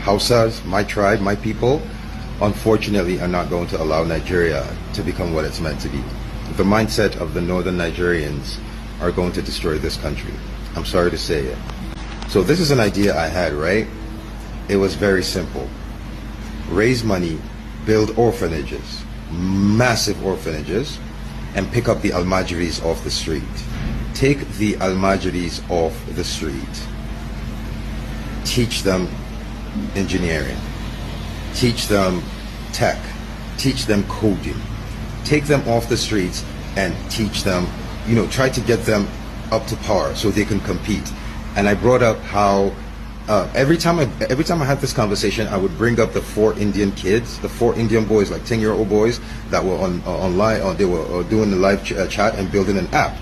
Hausas, my tribe, my people, unfortunately are not going to allow Nigeria to become what it's meant to be. The mindset of the northern Nigerians are going to destroy this country. I'm sorry to say it. So this is an idea I had, right? It was very simple. Raise money, build orphanages, massive orphanages, and pick up the Almajiris off the street. Take the Almajiris off the street. Teach them engineering. Teach them tech. Teach them coding. Take them off the streets and teach them, try to get them up to par so they can compete. And I brought up how every time I had this conversation, I would bring up the 4 Indian kids, the 4 Indian boys, like 10-year-old boys that were online, they were doing the live chat and building an app.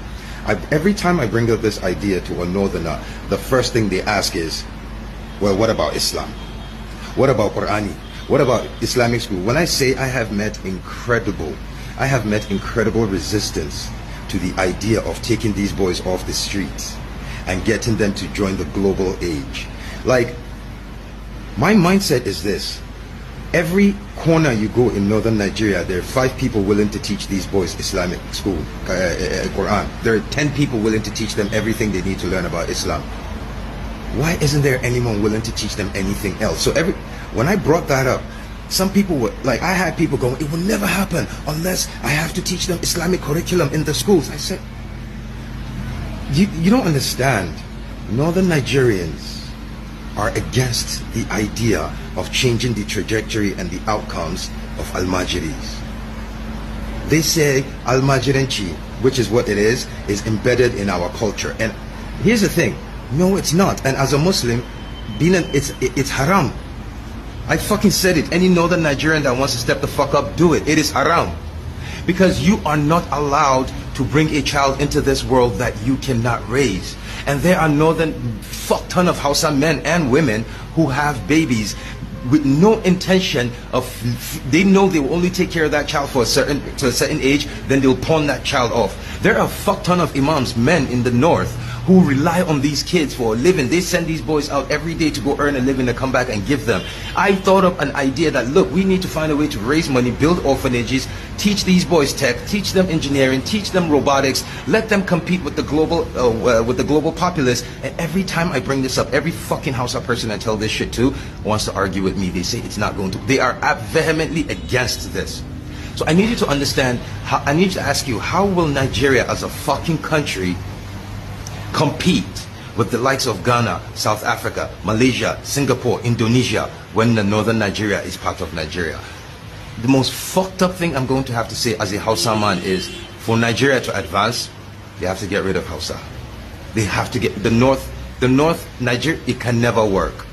Every time I bring up this idea to a northerner, the first thing they ask is, well, what about Islam? What about Qur'ani? What about Islamic school? When I say I have met incredible resistance to the idea of taking these boys off the streets and getting them to join the global age. Like, my mindset is this: every corner you go in northern Nigeria, there are 5 people willing to teach these boys Islamic school, Quran. There are 10 people willing to teach them everything they need to learn about Islam. Why isn't there anyone willing to teach them anything else? So when I brought that up, some people were like, I had people going, it will never happen unless I have to teach them Islamic curriculum in the schools. I said, you don't understand. Northern Nigerians are against the idea of changing the trajectory and the outcomes of Almajiris. They say Almajirenchi, which is what it is embedded in our culture. And here's the thing, no, it's not. And as a Muslim, it's haram. I fucking said it. Any northern Nigerian that wants to step the fuck up, do it. It is haram. Because you are not allowed to bring a child into this world that you cannot raise. And there are fuck ton of Hausa men and women who have babies with no intention of, they know they will only take care of that child to a certain age, then they'll pawn that child off. There are a fuck ton of imams, men in the north, who rely on these kids for a living. They send these boys out every day to go earn a living to come back and give them. I thought of an idea that, look, we need to find a way to raise money, build orphanages, teach these boys tech, teach them engineering, teach them robotics, let them compete with the global populace. And every time I bring this up, every fucking Hausa person I tell this shit to wants to argue with me. They say it's not going to. They are vehemently against this. So I need you to understand, I need to ask you, how will Nigeria as a fucking country compete with the likes of Ghana, South Africa, Malaysia, Singapore, Indonesia, when the northern Nigeria is part of Nigeria? The most fucked up thing I'm going to have to say as a Hausa man is, for Nigeria to advance, they have to get rid of Hausa. They have to get the north Nigeria, it can never work.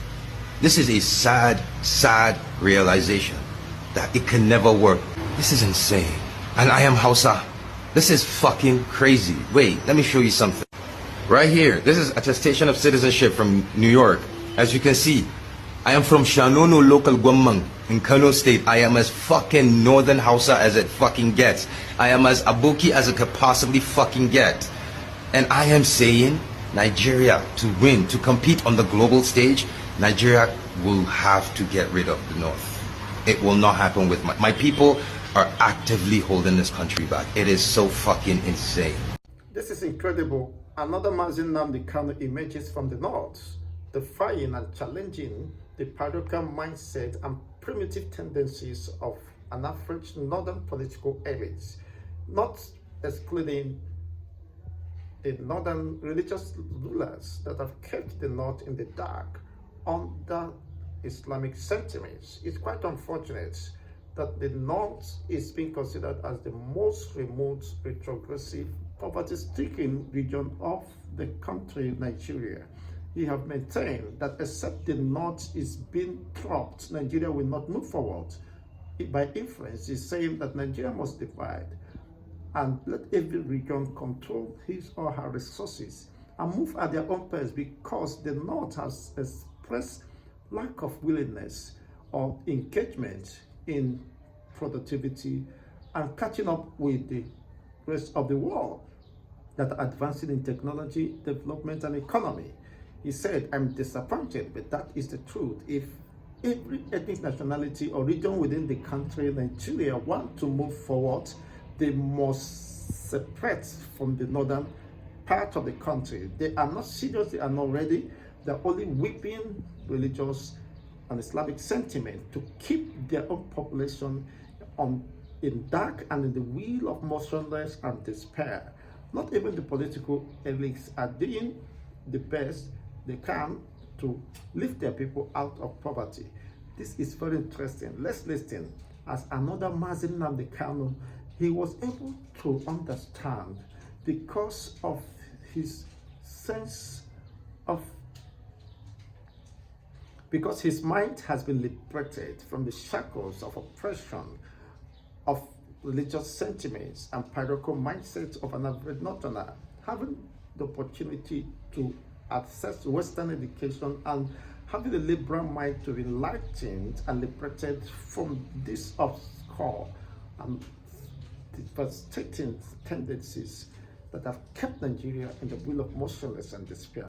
This is a sad realization that it can never work. This is insane. And I am Hausa. This is fucking crazy. Wait, let me show you something. Right here, this is attestation of citizenship from New York. As you can see, I am from Shanono local Gwamang in Kano State. I am as fucking northern Hausa as it fucking gets. I am as Aboki as it could possibly fucking get. And I am saying, Nigeria, to win, to compete on the global stage, Nigeria will have to get rid of the north. It will not happen with my people are actively holding this country back. It is so fucking insane. This is incredible. Another Mazin Nnamdi Kanu emerges from the north, defying and challenging the parochial mindset and primitive tendencies of an average northern political elite, not excluding the northern religious rulers that have kept the north in the dark under Islamic sentiments. It's quite unfortunate that the north is being considered as the most remote, retrogressive, poverty-stricken region of the country, Nigeria. He have maintained that except the north is being dropped, Nigeria will not move forward. By inference, he's saying that Nigeria must divide and let every region control his or her resources and move at their own pace, because the north has expressed lack of willingness or engagement in productivity and catching up with the rest of the world that are advancing in technology, development, and economy. He said, I'm disappointed, but that is the truth. If every ethnic nationality or region within the country, Nigeria, want to move forward, they must separate from the northern part of the country. They are not serious, they are not ready. They're only whipping religious and Islamic sentiment to keep their own population in dark and in the wheel of motionless and despair. Not even the political elites are doing the best they can to lift their people out of poverty. This is very interesting. Let's listen. As another Mazin Nnamdi Kanu, he was able to understand because of his sense of, because his mind has been liberated from the shackles of oppression, of religious sentiments and parochial mindsets of an average northerner, having the opportunity to access Western education and having a liberal mind to be enlightened and liberated from this obscure and devastating tendencies that have kept Nigeria in the wheel of motionless and despair.